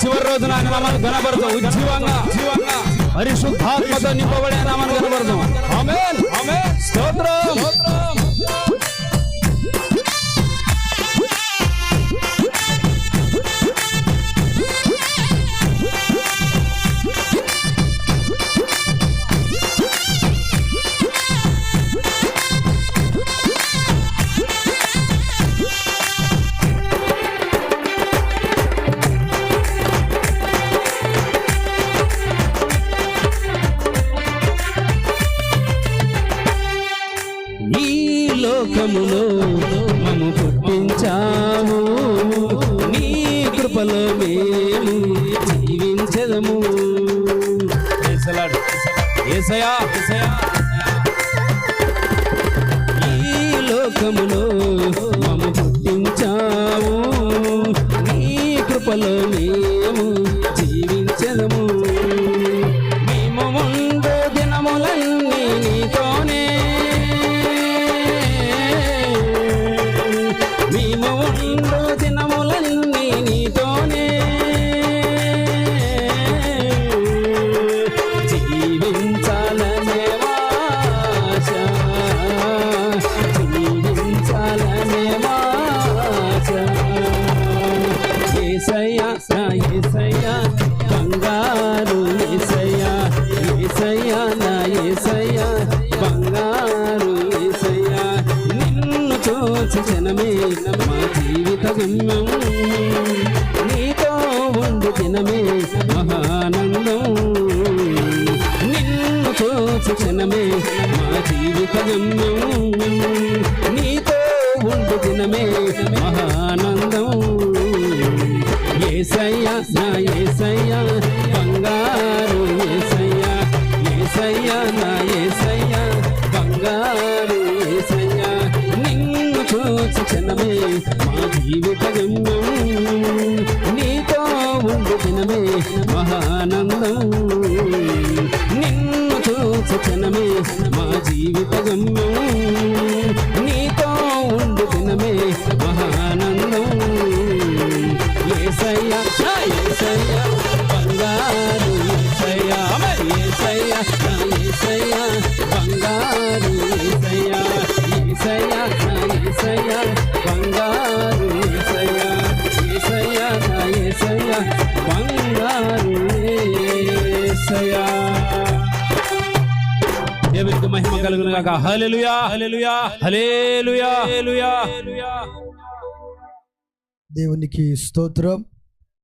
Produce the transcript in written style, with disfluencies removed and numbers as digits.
చివరి రోజున ఆయన నామాన్ని కనబడతాం. ఉజ్జీవంగా పరిశుద్ధాత్మతో నింపబడే నామాన్ని కనబడతాం. ఆమేన్ ఆమేన్ స్తోత్రం. లోకములో మము పుట్టించాము, నీ కృపలో మేము జీవించదము. యేసయ్యా ఈ లోకములో మము పుట్టించాము, నీ కృపలో మేము జీవించదము. మేము ముందు దినములన్నీ నీతోనే, మేము ముందు దినములన్నీ నీతోనే జీవించాలనే వాంఛ, జీవించాలనే వాంఛ. యేసయ్యా నా యేసయ్యా బంగారు యేసయ్యా, యేసయ్యా నా యేసయ్యా బంగారు యేసయ్యా. నిన్ను చూసి జనమే మా జీవిత గమ్యం, నీతో ఉండు దినమే మహానందం. నిన్ను చూసి జనమే మా జీవిత గమ్యం, నీతో ఉండు దినమే మహానందం. యేసయ్యా నా యేసయ్యా బంగారు యేసయ్యా, యేసయ్యా నా యేసయ్యా బంగారు యేసయ్యా. నిన్ను చూసి క్షణమే మా జీవిత గమ్యం, నీతో ఉండు దినమే మహానందం. నిన్ను చూసి క్షణమే మా జీవిత గమ్యం, నీతో ఉండు దినమే మహానందం. యేసయ్యా నా యేసయ్యా బంగారు యేసయ్యా, యేసయ్యా నా యేసయ్యా బంగారు యేసయ్యా, యేసయ్యా నా యేసయ్యా బంగారు యేసయ్యా, యేసయ్యా నా యేసయ్యా బంగారు యేసయ్యా. దేవునికి మహిమ కలుగును గాక. హల్లెలూయా హల్లెలూయా హల్లెలూయా హల్లెలూయా. దేవునికి స్తోత్రం.